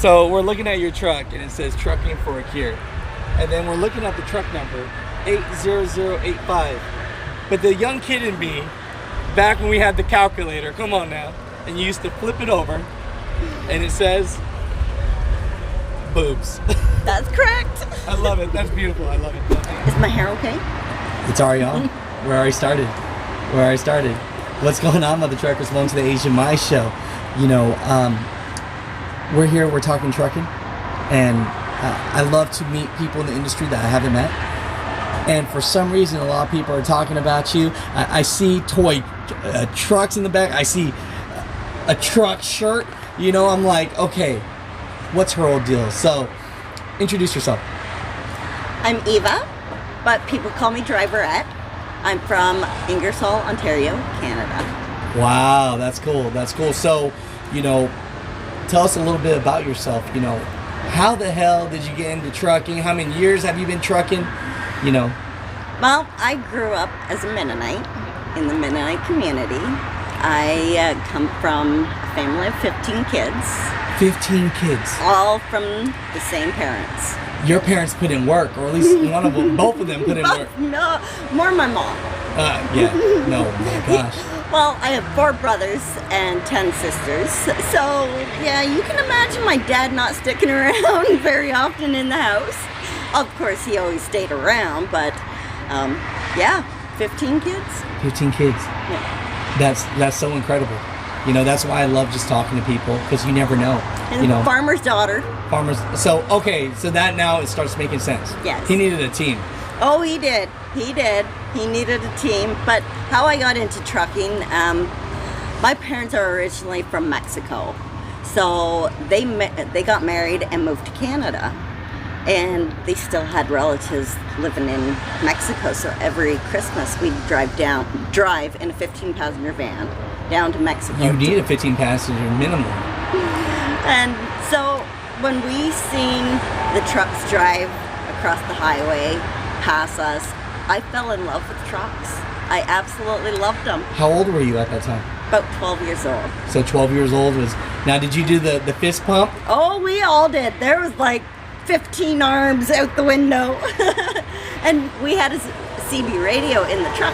So we're looking at your truck and it says trucking for a cure. And then we're looking at the truck number 80085. But the young kid in me, back when we had the calculator, come on now, and you used to flip it over and it says boobs. That's correct. I love it. That's beautiful. I love it. Is my hair okay? It's already on. We're already started. What's going on, Mother Truckers? Welcome to the Asian My Show. You know, we're here, we're talking trucking, and I love to meet people in the industry that I haven't met. And for some reason, a lot of people are talking about you. I see toy trucks in the back. I see a truck shirt. You know, I'm like, okay, what's her old deal? So, introduce yourself. I'm Eva, but people call me Driverette. I'm from Ingersoll, Ontario, Canada. Wow, that's cool. That's cool. So, you know, tell us a little bit about yourself. You know, how the hell did you get into trucking? How many years have you been trucking? You know. Well, I grew up as a Mennonite in the Mennonite community. I come from a family of 15 kids. 15 kids. All from the same parents. Your parents put in work, or at least one of them, both of them put in work. No, more my mom. Yeah, no, my gosh. Well, I have 4 brothers and 10 sisters. So, yeah, you can imagine my dad not sticking around very often in the house. Of course, he always stayed around, but, yeah, 15 kids. 15 kids. Yeah. That's so incredible. You know, that's why I love just talking to people, because you never know. And you know, farmer's daughter. So, okay, so that now it starts making sense. Yes. He needed a team. Oh, he did. He needed a team. But how I got into trucking, my parents are originally from Mexico. So they got married and moved to Canada. And they still had relatives living in Mexico. So every Christmas we'd drive in a 15-passenger van down to Mexico. You need a 15-passenger minimum. And so when we seen the trucks drive across the highway, pass us, I fell in love with trucks. I absolutely loved them. How old were you at that time? About 12 years old. So 12 years old was... Now, did you do the fist pump? Oh, we all did. There was like 15 arms out the window. And we had a CB radio in the truck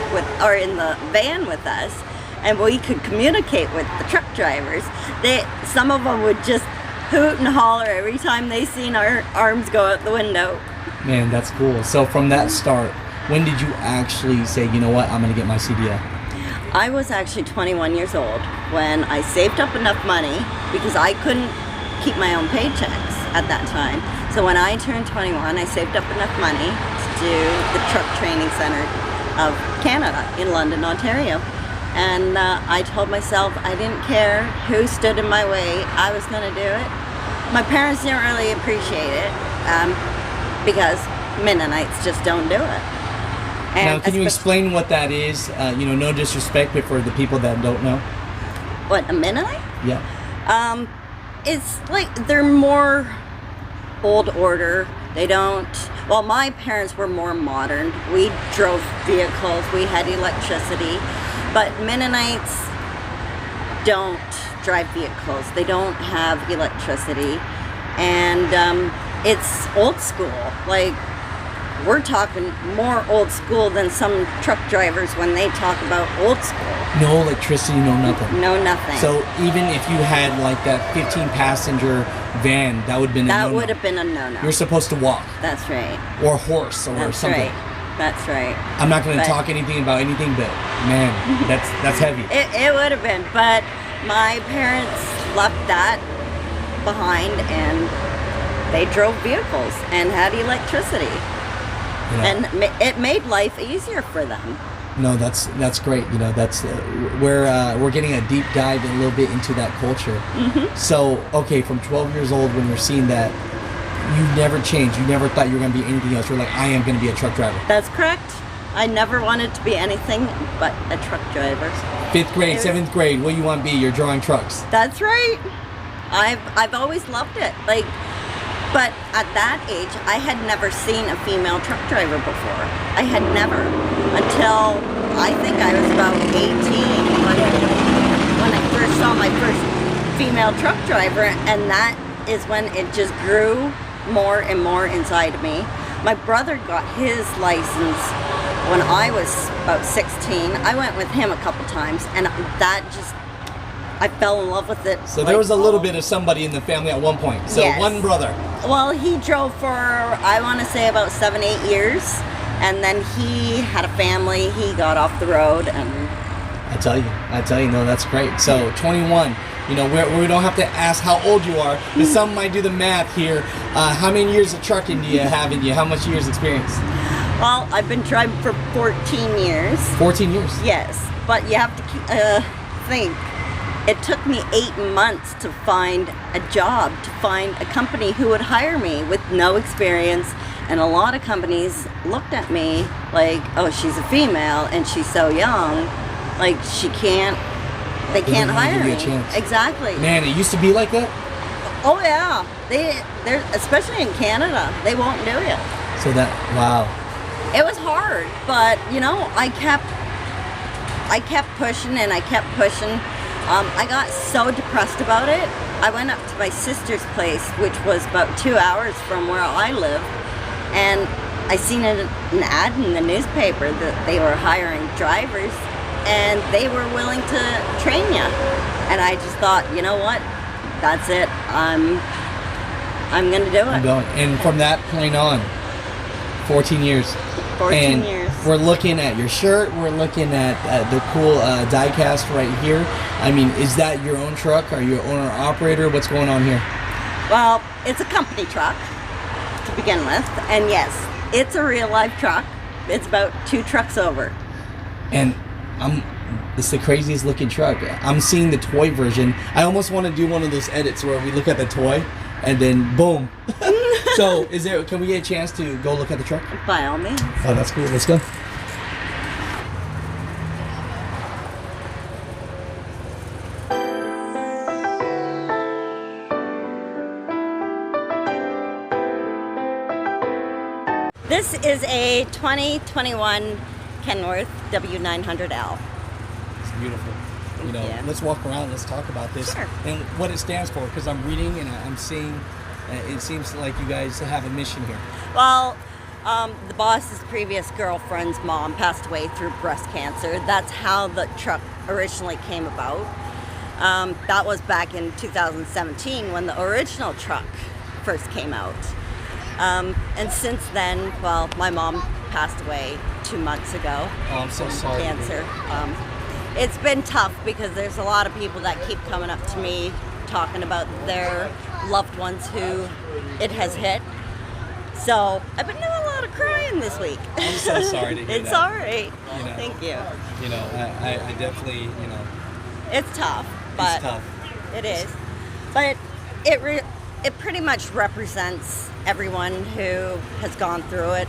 in the van with us. And we could communicate with the truck drivers. Some of them would just hoot and holler every time they seen our arms go out the window. Man, that's cool. So from that start, when did you actually say, you know what, I'm going to get my CDL? I was actually 21 years old when I saved up enough money because I couldn't keep my own paychecks at that time. So when I turned 21, I saved up enough money to do the Truck Training Center of Canada in London, Ontario. And I told myself I didn't care who stood in my way, I was going to do it. My parents didn't really appreciate it because Mennonites just don't do it. And now, can you explain what that is? You know, no disrespect, but for the people that don't know. What, a Mennonite? Yeah. It's like they're more old order. They don't... Well, my parents were more modern. We drove vehicles. We had electricity. But Mennonites don't drive vehicles. They don't have electricity. And it's old school. Like, we're talking more old school than some truck drivers when they talk about old school. No electricity, no nothing. No nothing. So even if you had like that 15-passenger van, that would have been a no-no. That would have been a no-no. You're supposed to walk. That's right. Or horse or That's something. Right. That's right. I'm not going to talk anything about anything, but man, that's heavy. It would have been, but my parents left that behind and they drove vehicles and had electricity. Yeah. And it made life easier for them. No, that's great. You know, that's we're getting a deep dive a little bit into that culture. Mm-hmm. So, okay, from 12 years old, when you're seeing that, you never changed. You never thought you were going to be anything else. You're like, I am going to be a truck driver. That's correct. I never wanted to be anything but a truck driver. 5th grade, 7th grade, what do you want to be? You're drawing trucks. That's right. I've always loved it. Like, but at that age, I had never seen a female truck driver before. I had never, until I think I was about 18 when I first saw my first female truck driver, and that is when it just grew more and more inside of me. My brother got his license when I was about 16. I went with him a couple times, and that just, I fell in love with it. So there was a little bit of somebody in the family at one point. So Yes. one brother. Well, he drove for, I want to say, about 7-8 years, and then he had a family. He got off the road, and I tell you, no, that's great. So 21, you know, we don't have to ask how old you are, but some might do the math here. How many years of trucking do you have in you? How much years experience? well, I've been driving for 14 years. 14 years. Yes, but you have to think. It took me 8 months to find a job, to find a company who would hire me with no experience. And a lot of companies looked at me like, oh, she's a female and she's so young. Like, they can't didn't hire give you me. a chance. Exactly. Man, it used to be like that. Oh, yeah. They're, especially in Canada, they won't do it. So that, wow. It was hard, but you know, I kept pushing and I kept pushing. I got so depressed about it. I went up to my sister's place, which was about 2 hours from where I live, and I seen an ad in the newspaper that they were hiring drivers, and they were willing to train you. And I just thought, you know what? That's it. I'm gonna do I'm it. going. And from that point on, 14 years. 14 years. We're looking at your shirt. We're looking at the cool die cast right here. I mean, is that your own truck? Are you an owner operator? What's going on here? Well, it's a company truck to begin with, and yes, it's a real life truck. It's about 2 trucks over. And it's the craziest looking truck. I'm seeing the toy version. I almost want to do one of those edits where we look at the toy and then boom. So can we get a chance to go look at the truck? By all means. Oh, that's cool. Let's go. This is a 2021 Kenworth W900L. It's beautiful. You know, Yeah. let's walk around. Let's talk about this Sure. and what it stands for. Because I'm reading and I'm seeing. It seems like you guys have a mission here. Well, the boss's previous girlfriend's mom passed away through breast cancer. That's how the truck originally came about. That was back in 2017 when the original truck first came out. And since then, well, my mom passed away 2 months ago. Oh, I'm so from sorry. Cancer. It's been tough because there's a lot of people that keep coming up to me talking about their loved ones who it has hit. So I've been doing a lot of crying this week. I'm so sorry to hear It's that. all right. You know. Thank you. You know, I definitely, you know, It's tough, but it's tough. it is. But it pretty much represents everyone who has gone through it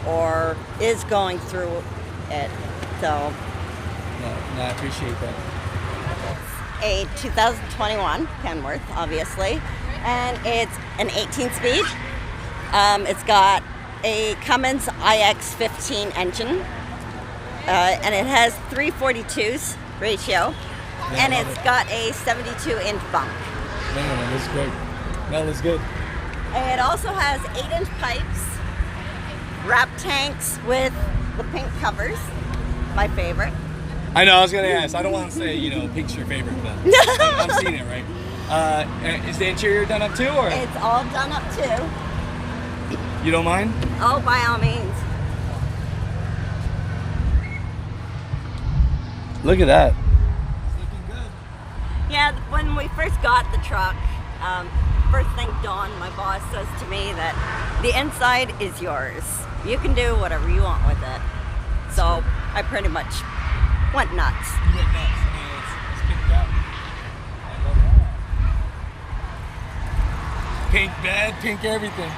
or is going through it. So No, I appreciate that. a 2021 Kenworth, obviously, and it's an 18-speed. It's got a Cummins iX15 engine, and it has 342s ratio, Yeah, and I love it's it. got a 72-inch bump. Man, that's great. That was good. It also has 8-inch pipes, wrap tanks with the pink covers, my favorite. I know, I was going to ask. I don't want to say, you know, pink's your favorite, but I'm seeing it, right? Is the interior done up too, or It's all done up too. you don't mind? Oh, by all means. Look at that. Yeah, when we first got the truck, first thing Dawn, my boss, says to me that the inside is yours. You can do whatever you want with it. So I pretty much went nuts. You went nuts. It's pinked out. I love that. Pink bed, pink everything.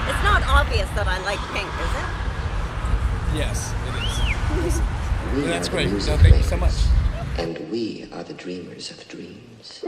It's not obvious that I like pink, is it? Yes, it is. We That's are the great. music So thank you so much. makers, and we are the dreamers of dreams.